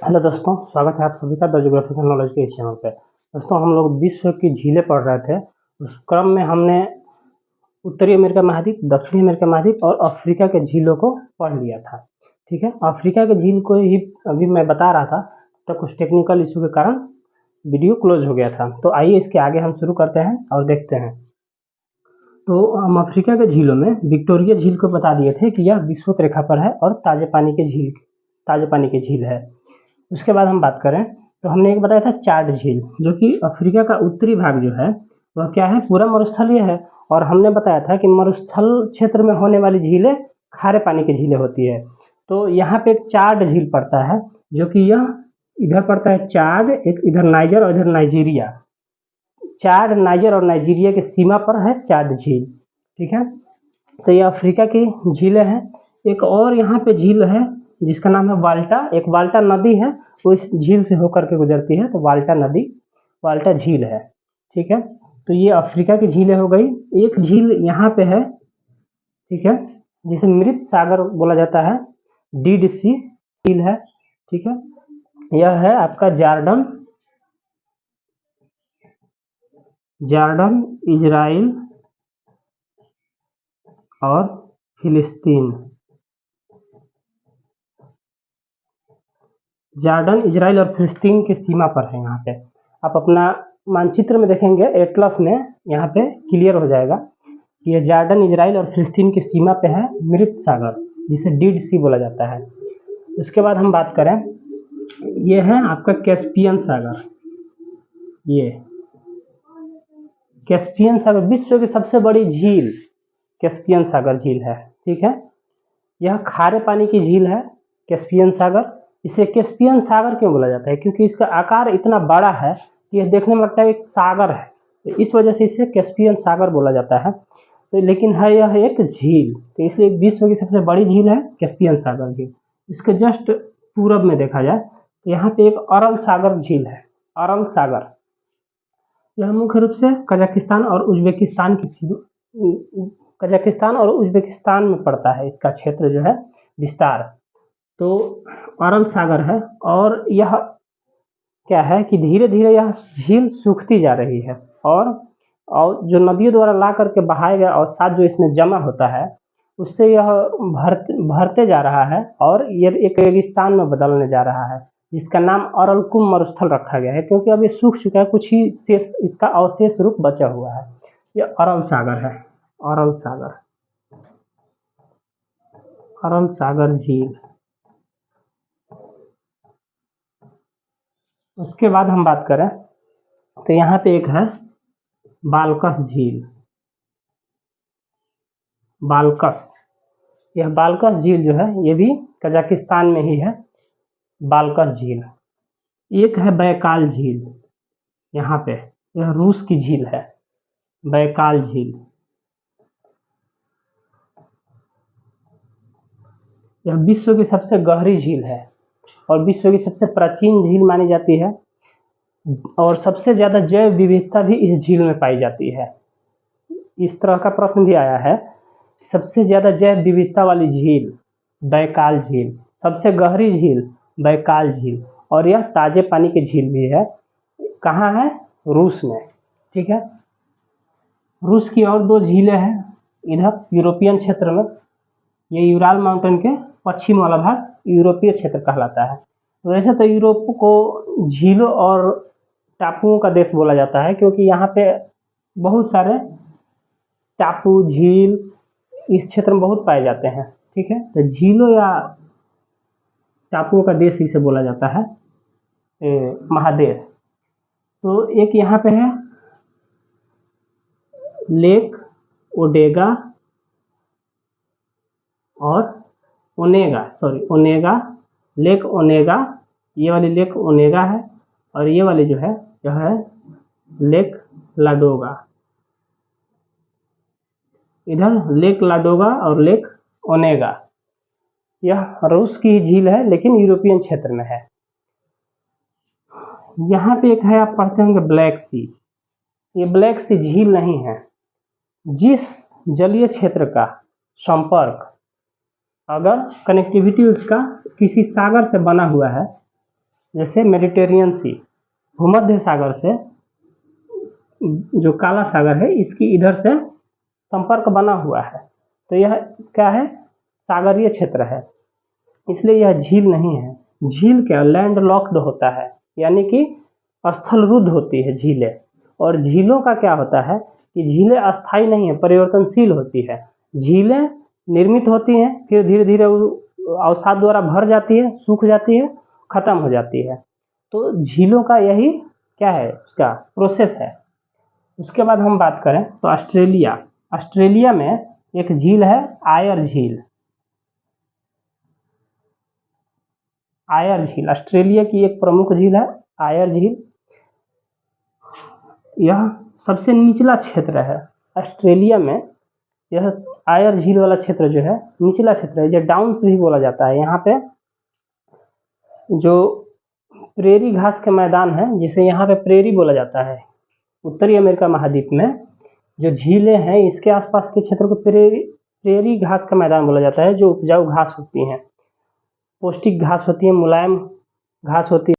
Hello दोस्तों, स्वागत है आप सभी का द ज्योग्राफिकल नॉलेज के इस चैनल पे। दोस्तों, हम लोग विश्व की झीलें पढ़ रहे थे। उस क्रम में हमने उत्तरी अमेरिका महाद्वीप, दक्षिणी अमेरिका महाद्वीप और अफ्रीका के झीलों को पढ़ लिया था। ठीक है, अफ्रीका के झील को ही अभी मैं बता रहा था, तो कुछ टेक्निकल इशू के कारण वीडियो क्लोज हो गया था। तो आइए इसके आगे हम शुरू करते हैं और देखते हैं। तो हम अफ्रीका के झीलों में विक्टोरिया झील को बता दिए थे कि यह विषुवत रेखा पर है और ताजे पानी की झील है। उसके बाद हम बात करें तो हमने एक बताया था चाड झील, जो कि अफ्रीका का उत्तरी भाग जो है वह क्या है, पूरा मरुस्थलीय है। और हमने बताया था कि मरुस्थल क्षेत्र में होने वाली झीलें खारे पानी की झीलें होती है। तो यहाँ पे एक चाड झील पड़ता है, जो कि यह इधर पड़ता है चाड, एक इधर नाइजर और इधर नाइजीरिया। चाड, नाइजर और नाइजीरिया की सीमा पर है चाड झील। ठीक है, तो ये अफ्रीका की झीलें हैं। एक और यहाँ पे झील है जिसका नाम है वाल्टा। एक वाल्टा नदी है, वो इस झील से होकर के गुजरती है, तो वाल्टा नदी, वाल्टा झील है। ठीक है, तो ये अफ्रीका की झीलें हो गई। एक झील यहाँ पे है, ठीक है, जिसे मृत सागर बोला जाता है, डीड सी झील है। ठीक है, यह है आपका जॉर्डन, इजराइल और फिलिस्तीन। जॉर्डन, इजराइल और फिलिस्तीन की सीमा पर है। यहाँ पे आप अपना मानचित्र में देखेंगे, एटलस में यहाँ पे क्लियर हो जाएगा कि ये जॉर्डन, इजराइल और फिलिस्तीन की सीमा पे है मृत सागर, जिसे डीड सी बोला जाता है। उसके बाद हम बात करें, ये है आपका कैस्पियन सागर। ये कैस्पियन सागर विश्व की सबसे बड़ी झील कैस्पियन सागर झील है। ठीक है, यह खारे पानी की झील है कैस्पियन सागर। इसे कैस्पियन सागर क्यों बोला जाता है? क्योंकि इसका आकार इतना बड़ा है कि यह देखने में लगता है एक सागर है, तो इस वजह से इसे कैस्पियन सागर बोला जाता है। तो लेकिन है यह एक झील, तो इसलिए विश्व की सबसे बड़ी झील है कैस्पियन सागर झील। इसके जस्ट पूरब में देखा जाए तो यहाँ पे एक अरल सागर झील है। अरल सागर यह मुख्य रूप से कजाकिस्तान और उज्बेकिस्तान में पड़ता है। इसका क्षेत्र जो है विस्तार, तो अरल सागर है। और यह क्या है कि धीरे धीरे यह झील सूखती जा रही है, और जो नदियों द्वारा ला करके बहाया गया और साथ जो इसमें जमा होता है, उससे यह भरते जा रहा है और ये एक रेगिस्तान में बदलने जा रहा है, जिसका नाम अरलकुम मरुस्थल रखा गया है, क्योंकि अब ये सूख चुका है, कुछ ही शेष इसका अवशेष रूप बचा हुआ है। यह अरल सागर है, अरल सागर झील। उसके बाद हम बात करें तो यहाँ पे एक है बाल्कस झील। बाल्कस, यह बाल्कस झील जो है ये भी कजाकिस्तान में ही है। बाल्कस झील। एक है बैकाल झील, यहाँ पे यह रूस की झील है, बैकाल झील। यह विश्व की सबसे गहरी झील है और विश्व की सबसे प्राचीन झील मानी जाती है, और सबसे ज्यादा जैव विविधता भी इस झील में पाई जाती है। इस तरह का प्रश्न भी आया है, सबसे ज्यादा जैव विविधता वाली झील बैकाल झील, सबसे गहरी झील बैकाल झील, और यह ताजे पानी की झील भी है। कहाँ है? रूस में। ठीक है, रूस की और दो झीलें हैं इधर यूरोपियन क्षेत्र में। ये यूराल माउंटेन के पश्चिम वाला भाग यूरोपीय क्षेत्र कहलाता है। वैसे तो यूरोप को झीलों और टापुओं का देश बोला जाता है, क्योंकि यहाँ पे बहुत सारे टापू, झील इस क्षेत्र में बहुत पाए जाते हैं। ठीक है, तो झीलों या टापुओं का देश इसे बोला जाता है, महादेश। तो एक यहाँ पे है लेक ओडेगा और ओनेगा, लेक ओनेगा। ये वाली लेक ओनेगा है, और ये वाली जो है यह है लेक लाडोगा। इधर लेक लाडोगा और लेक ओनेगा। यह रूस की झील है, लेकिन यूरोपियन क्षेत्र में है। यहाँ पे एक है, आप पढ़ते होंगे ब्लैक सी। ये ब्लैक सी झील नहीं है। जिस जलीय क्षेत्र का संपर्क, अगर कनेक्टिविटी उसका किसी सागर से बना हुआ है, जैसे मेडिटेरियन सी, भूमध्य सागर से जो काला सागर है इसकी इधर से संपर्क बना हुआ है, तो यह क्या है, सागरीय क्षेत्र है, इसलिए यह झील नहीं है। झील क्या लैंड लॉक्ड होता है, यानी कि स्थलरुद्ध होती है झीलें। और झीलों का क्या होता है कि झीलें अस्थायी नहीं है, परिवर्तनशील होती है। झीलें निर्मित होती हैं, फिर धीरे धीरे अवसाद द्वारा भर जाती है, सूख जाती है, खत्म हो जाती है। तो झीलों का यही क्या है, उसका प्रोसेस है। उसके बाद हम बात करें तो ऑस्ट्रेलिया में एक झील है आयर झील। आयर झील ऑस्ट्रेलिया की एक प्रमुख झील है, आयर झील। यह सबसे निचला क्षेत्र है ऑस्ट्रेलिया में। यह आयर झील वाला क्षेत्र जो है निचला क्षेत्र है, जो डाउन्स भी बोला जाता है। यहाँ पे जो प्रेरी घास के मैदान है, जिसे यहाँ पे प्रेरी बोला जाता है, उत्तरी अमेरिका महाद्वीप में जो झीलें हैं इसके आसपास के क्षेत्र को प्रेरी घास का मैदान बोला जाता है, जो उपजाऊ घास होती हैं, पौष्टिक घास होती है, मुलायम घास होती है।